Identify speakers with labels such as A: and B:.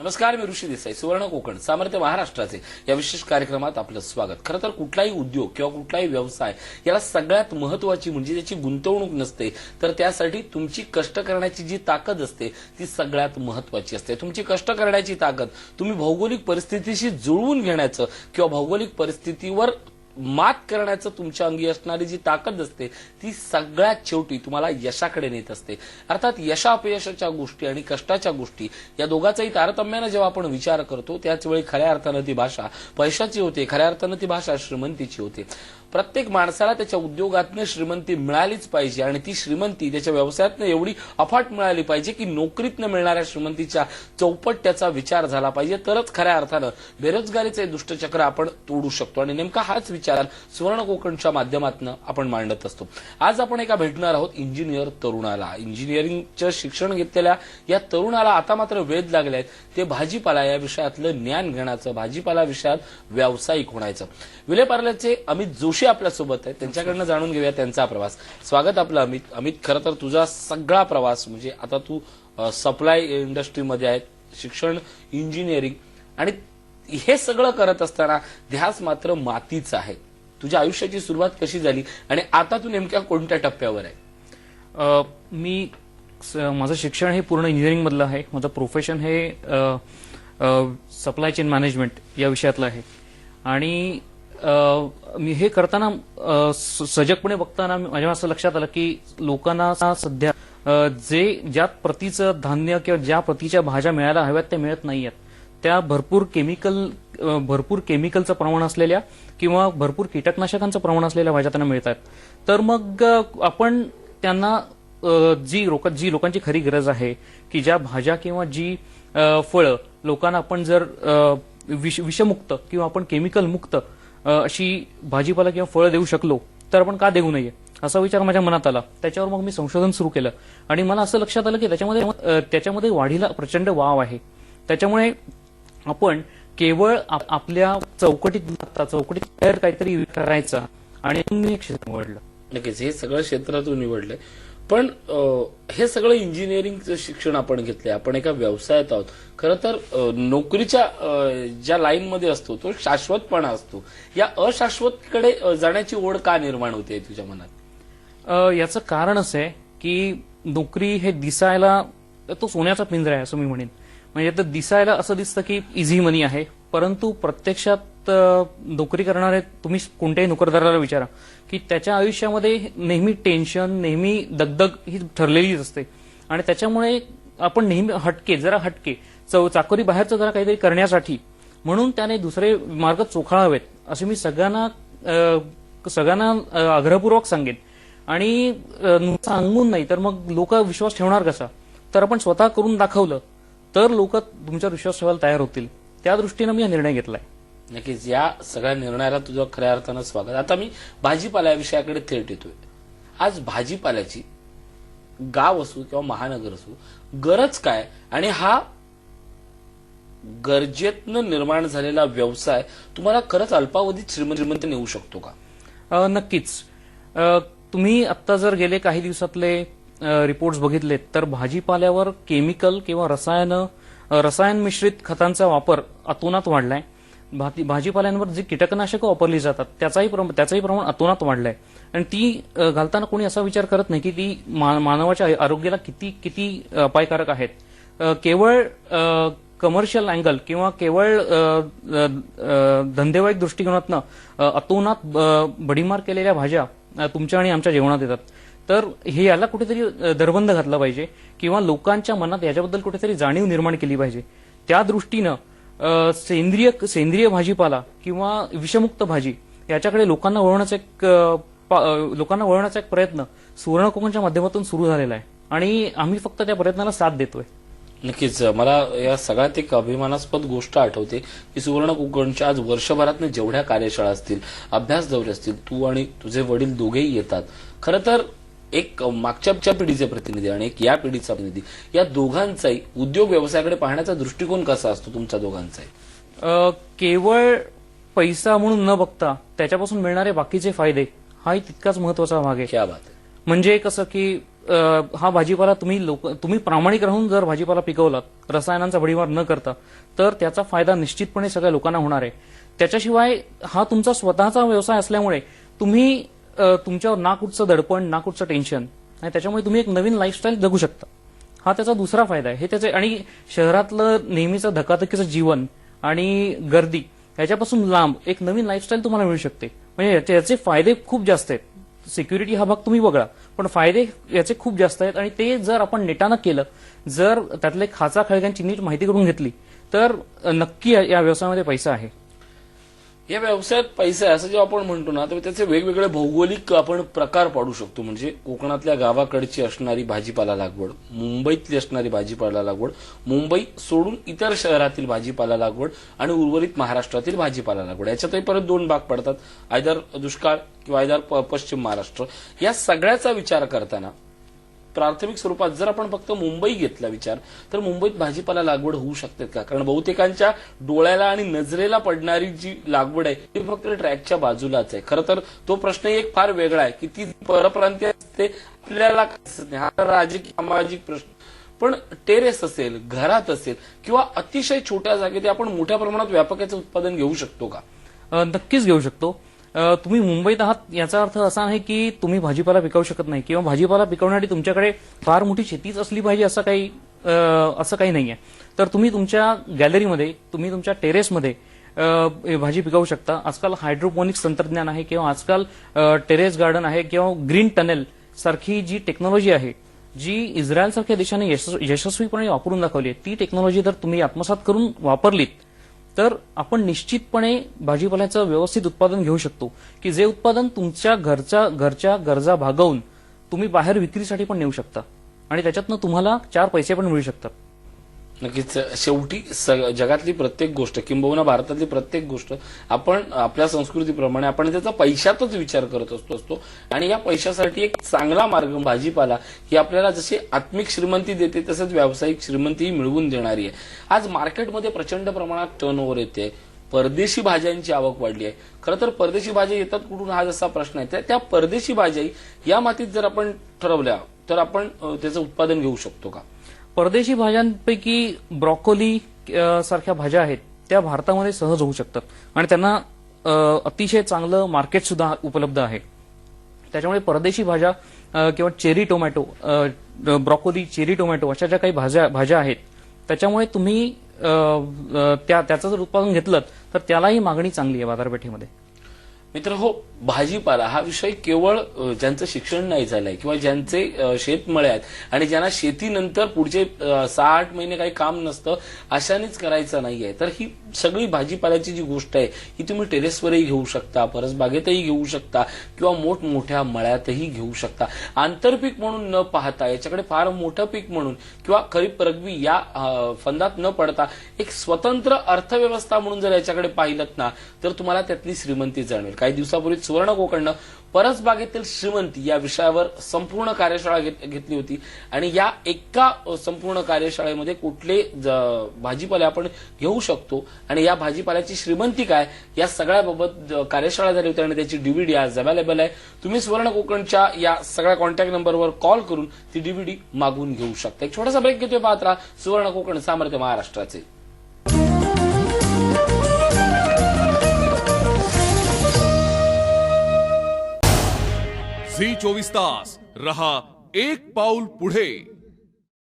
A: नमस्कार, मी ऋषी देसाई. सुवर्ण कोकण सामर्थ्य महाराष्ट्राचे या विशेष कार्यक्रमात आपलं स्वागत. खरं तर कुठलाही उद्योग किंवा कुठलाही व्यवसाय याला सगळ्यात महत्वाची म्हणजे त्याची गुंतवणूक नसते, तर त्यासाठी तुमची कष्ट करण्याची जी ताकद असते ती सगळ्यात महत्वाची असते. तुमची कष्ट करण्याची ताकद तुम्ही भौगोलिक परिस्थितीशी जुळवून घेण्याचं किंवा भौगोलिक परिस्थितीवर मात करण्याचं तुमच्या अंगी असणारी जी ताकद असते ती सगळ्यात शेवटी तुम्हाला यशाकडे नेत असते. अर्थात यशापयशाच्या गोष्टी आणि कष्टाच्या गोष्टी या दोघांचाही तारतम्यानं जेव्हा आपण विचार करतो त्याच वेळी खऱ्या अर्थानं ती भाषा पैशाची होते, खऱ्या अर्थानं ती भाषा श्रीमंतीची होते. प्रत्येक माणसाला त्याच्या उद्योगातनं श्रीमंती मिळालीच पाहिजे आणि ती श्रीमंती त्याच्या व्यवसायातनं एवढी अफाट मिळाली पाहिजे की नोकरीतनं मिळणाऱ्या श्रीमंतीच्या चौपट त्याचा विचार झाला पाहिजे, तरच खऱ्या अर्थानं बेरोजगारीचे दुष्टचक्र आपण तोडू शकतो. आणि नेमका हाच विचार सुवर्ण कोकणच्या माध्यमातून आपण मांडत असतो. आज आपण एका भेटणार आहोत इंजिनियर तरुणाला. इंजिनिअरिंगचं शिक्षण घेतलेल्या या तरुणाला आता मात्र वेध लागले आहेत ते भाजीपाला या विषयातलं ज्ञान घेण्याचं, भाजीपाला विषयात व्यावसायिक होण्याचं. विलेपार्ल्याचे अमित जोशी आपल्यासोबत आहेत, त्यांच्याकडनं जाणून घेऊया त्यांचा प्रवास. स्वागत आपलं अमित. अमित, खरं तर तुझा सगळा प्रवास म्हणजे आता तू सप्लाय इंडस्ट्रीमध्ये आहे, शिक्षण इंजिनिअरिंग आणि हे सगळं करत असताना ध्यास मात्र मातीचा आहे. तुझ्या आयुष्याची सुरुवात कशी झाली आणि आता तू नेमक्या कोणत्या टप्प्यावर आहे?
B: माझं शिक्षण हे पूर्ण इंजिनिअरिंग मधलं आहे. माझं प्रोफेशन हे सप्लाय चेन मॅनेजमेंट या विषयातलं आहे आणि मी हे करताना सजगपणे बघताना माझ्या असं लक्षात आलं की लोकांना सध्या ज्या प्रतीचं धान्य किंवा ज्या प्रतीच्या भाज्या मिळायला हव्यात त्या मिळत नाहीयेत. त्या भरपूर केमिकलचं प्रमाण असलेल्या किंवा भरपूर कीटकनाशकांचं प्रमाण असलेल्या भाज्या त्यांना मिळतात. तर मग आपण त्यांना जी लोकांची खरी गरज आहे की ज्या भाज्या किंवा जी फळं लोकांना आपण जर विषमुक्त किंवा आपण केमिकल मुक्त अशी भाजीपाला किंवा फळं देऊ शकलो तर आपण का देऊ नये असा विचार माझ्या मनात आला. त्याच्यावर मग मी संशोधन सुरू केलं आणि मला असं लक्षात आलं की त्याच्यामध्ये वाढीला प्रचंड वाव आहे. त्याच्यामुळे आपण केवळ आपल्या चौकटीत बाहेर काहीतरी करायचं आणि मी क्षेत्र निवडलं.
A: नक्कीच हे सगळं क्षेत्र तू निवडलंय, पण हे सगळं इंजिनिअरिंगचं शिक्षण आपण घेतलंय, आपण एका व्यवसायात आहोत. खरं तर नोकरीच्या ज्या लाईनमध्ये असतो तो शाश्वतपणा असतो, या अशाश्वतकडे जाण्याची ओढ का निर्माण होते तुझ्या मनात?
B: याचं कारण असं आहे की नोकरी हे दिसायला तो सोन्याचा पिंजरा आहे असं मी म्हणेन. म्हणजे तर दिसायला असं दिसतं की इझी मनी आहे, परंतु प्रत्यक्षात नोकरी करणारे तुम्ही कोणत्याही नोकरदाराला विचारा की त्याच्या आयुष्यामध्ये नेहमी टेन्शन, नेहमी दगदग ही ठरलेलीच असते आणि त्याच्यामुळे आपण नेहमी जरा हटके चाकोरी बाहेरचं जरा काहीतरी करण्यासाठी म्हणून त्याने दुसरे मार्ग चोखाळावेत असे मी सगळ्यांना आग्रहपूर्वक सांगेन. आणि सांगून नाही तर मग लोक विश्वास ठेवणार कसा? तर आपण स्वतः करून दाखवलं तर लोक तुमच्यावर विश्वास ठेवायला तयार होतील. त्या दृष्टीनं मी हा निर्णय घेतलाय.
A: नक्कीच या सगळ्या निर्णयाला तुझं खऱ्या अर्थानं स्वागत. आता मी भाजीपाला या विषयाकडे थेट येतोय. आज भाजीपाल्याची गाव असो किंवा महानगर असो गरज काय आणि हा गरजेतनं निर्माण झालेला व्यवसाय तुम्हाला खरंच अल्पावधीत श्रीमंत नेऊ शकतो का?
B: नक्कीच. तुम्ही आता जर गेले काही दिवसातले रिपोर्ट्स बघितलेत तर भाजीपाल्यावर केमिकल किंवा रसायन मिश्रित खतांचा वापर अतोनात वाढलाय. भाजीपाल्यांवर जी कीटकनाशकं वापरली जातात त्याचाही प्रमाण अतोनात वाढलंय आणि ती घालताना कोणी असा विचार करत नाही की ती मानवाच्या आरोग्याला किती अपायकारक आहेत. केवळ कमर्शियल अँगल किंवा केवळ धंदेवाईक दृष्टिकोनातनं अतोनात भडीमार केलेल्या भाज्या तुमच्या आणि आमच्या जेवणात येतात. तर हे याला कुठेतरी दरबंद घातला पाहिजे किंवा लोकांच्या मनात याच्याबद्दल कुठेतरी जाणीव निर्माण केली पाहिजे. त्या दृष्टीनं सेंद्रिय भाजीपाला किंवा विषमुक्त भाजी याच्याकडे लोकांना वळवण्याचा एक प्रयत्न सुवर्ण कोकणच्या माध्यमातून सुरू झालेला आहे आणि आम्ही फक्त त्या प्रयत्नाला साथ देतोय.
A: नक्कीच मला या सगळ्यात एक अभिमानास्पद गोष्ट आठवते की सुवर्ण कोकणच्या आज वर्षभरातनं जेवढ्या कार्यशाळा असतील, अभ्यास दौरे असतील, तू आणि तुझे वडील दोघेही येतात. खरं तर एक मागच्या पिढीचे प्रतिनिधी आणि एक या पिढीचा प्रतिनिधी या दोघांचाही उद्योग व्यवसायाकडे पाहण्याचा दृष्टिकोन कसा असतो तुमच्या दोघांचाही?
B: केवळ पैसा म्हणून न बघता त्याच्यापासून मिळणारे बाकीचे फायदे हाही तितकाच महत्वाचा भाग आहे.
A: क्या बात आहे.
B: म्हणजे कसं की हा भाजीपाला तुम्ही प्रामाणिक राहून जर भाजीपाला पिकवलात रसायनांचा भडीमार न करता, तर त्याचा फायदा निश्चितपणे सगळ्या लोकांना होणार आहे. त्याच्याशिवाय हा तुमचा स्वतःचा व्यवसाय असल्यामुळे तुम्ही तुमच्यावर ना कुठचं दडपण ना कुठचं टेन्शन आणि त्याच्यामुळे तुम्ही एक नवीन लाईफस्टाईल जगू शकता. हा त्याचा दुसरा फायदा आहे. हे त्याचे आणि शहरातलं नेहमीचं धकाधकीचं जीवन आणि गर्दी याच्यापासून लांब एक नवीन लाईफस्टाईल तुम्हाला मिळू शकते. म्हणजे याचे फायदे खूप जास्त आहेत. सिक्युरिटी हा भाग तुम्ही वगळा, पण फायदे याचे खूप जास्त आहेत आणि ते जर आपण नेटानं केलं, जर त्यातले खाचा खळग्यांची नीट माहिती करून घेतली, तर नक्की या व्यवसायामध्ये पैसा आहे.
A: या व्यवसायात पैसा आहे असं जेव्हा आपण म्हणतो ना, तर त्याचे वेगवेगळे भौगोलिक आपण प्रकार पाडू शकतो. म्हणजे कोकणातल्या गावाकडची असणारी भाजीपाला लागवड, मुंबईतली असणारी भाजीपाला लागवड, मुंबई सोडून इतर शहरातील भाजीपाला लागवड आणि उर्वरित महाराष्ट्रातील भाजीपाला लागवड. याच्यातही परत दोन भाग पडतात, आयदर दुष्काळ किंवा आयदर पश्चिम महाराष्ट्र. या सगळ्याचा विचार करताना प्राथमिक स्वरूपात जर आपण फक्त मुंबई घेतला विचार, तर मुंबईत भाजीपाला लागवड होऊ शकते का? कारण बहुतेकांच्या डोळ्याला आणि नजरेला पडणारी जी लागवड आहे ती फक्त ट्रॅकच्या बाजूलाच आहे. खरं तर तो प्रश्न एक फार वेगळा आहे की ती परप्रांतीय असते आपल्याला हा राजकीय सामाजिक प्रश्न. पण टेरेस असेल, घरात असेल किंवा अतिशय छोट्या जागेत आपण मोठ्या प्रमाणात व्यापकाचं उत्पादन घेऊ शकतो का?
B: नक्कीच घेऊ शकतो. तुम्ही मुंबईत आहात याचा अर्थ असा नाही की तुम्ही भाजीपाला पिकवू शकत नाही किंवा भाजीपाला पिकवण्यासाठी तुमच्याकडे फार मोठी शेतीच असली पाहिजे असं काही नाहीये. तर तुम्ही तुमच्या गॅलरीमध्ये, तुम्ही तुमच्या टेरेसमध्ये भाजी पिकवू शकता. आजकाल हायड्रोपोनिक्स तंत्रज्ञान आहे किंवा आजकाल टेरेस गार्डन आहे किंवा ग्रीन टनेल सारखी जी टेक्नॉलॉजी आहे, जी इस्रायल सारख्या देशाने यशस्वीपणे वापरून दाखवली आहे, ती टेक्नॉलॉजी जर तुम्ही आत्मसात करून वापरलीत, तर आपण निश्चितपणे भाजीपाल्याचं व्यवस्थित उत्पादन घेऊ शकतो की जे उत्पादन तुमच्या घरच्या गरजा भागवून तुम्ही बाहेर विक्रीसाठी पण नेऊ शकता आणि त्याच्यातनं तुम्हाला 4 पैसे पण मिळू शकतात.
A: नक्कीच. शेवटी जगातली प्रत्येक गोष्ट किंबहुना भारतातली प्रत्येक गोष्ट आपण आपल्या संस्कृतीप्रमाणे आपण त्याचा पैशातच विचार करत असतो आणि या पैशासाठी एक चांगला मार्ग भाजीपाला ही आपल्याला जशी आत्मिक श्रीमंती देते तसंच व्यावसायिक श्रीमंतीही मिळवून देणारी आहे. आज मार्केटमध्ये प्रचंड प्रमाणात टर्नओव्हर येते. परदेशी भाज्यांची आवक वाढली आहे. खरं तर परदेशी भाज्या येतात कुठून हा जसा प्रश्न आहे, त्या परदेशी भाज्या या मातीत जर आपण ठरवल्या तर आपण त्याचं उत्पादन घेऊ शकतो का?
B: परदेशी भाज्यांपैकी ब्रॉकोली सारख्या भाज्या आहेत त्या भारतामध्ये सहज होऊ शकतात आणि त्यांना अतिशय चांगलं मार्केट सुद्धा उपलब्ध आहे. त्याच्यामुळे परदेशी भाज्या किंवा चेरी टोमॅटो, ब्रॉकोली, चेरी टोमॅटो अशा ज्या काही भाज्या आहेत त्याच्यामुळे तुम्ही त्याचं जर उत्पादन घेतलं तर त्यालाही मागणी चांगली आहे बाजारपेठेमध्ये.
A: मित्र हो, भाजीपाला हा विषय केवळ ज्यांचं शिक्षण नाही झालंय किंवा ज्यांचे शेतमळे आहेत आणि ज्यांना शेतीनंतर पुढचे 6-8 महिने काही काम नसतं अशानेच करायचं नाहीये. तर ही सगळी भाजीपाल्याची जी गोष्ट आहे ही तुम्ही टेरेसवरही घेऊ शकता, परसबागेतही घेऊ शकता किंवा मोठमोठ्या मळ्यातही घेऊ शकता. आंतरपीक म्हणून न पाहता, याच्याकडे फार मोठं पीक म्हणून किंवा खरीप रब्बी या फंदात न पडता एक स्वतंत्र अर्थव्यवस्था म्हणून जर याच्याकडे पाहिलं ना, तर तुम्हाला त्यातली श्रीमंती जाणवेल. काही दिवसापूर्वी सुवर्ण कोकणनं परसबागेतील श्रीमंती या विषयावर संपूर्ण कार्यशाळा घेतली होती आणि या एका संपूर्ण कार्यशाळेमध्ये कुठले भाजीपाले आपण घेऊ शकतो आणि या भाजीपाल्याची श्रीमंती काय या सगळ्याबाबत कार्यशाळा झाली होती आणि त्याची डीव्हीडी आज अवेलेबल आहे. तुम्ही सुवर्ण कोकणच्या या सगळ्या कॉन्टॅक्ट नंबरवर कॉल करून ती डीव्हीडी मागवून घेऊ शकता. एक छोटासा ब्रेक घेतोय, पाहत राहा सुवर्ण कोकण, सामर्थ्य महाराष्ट्राचे.
C: झी 24 तास रहा एक पाऊल पुढे.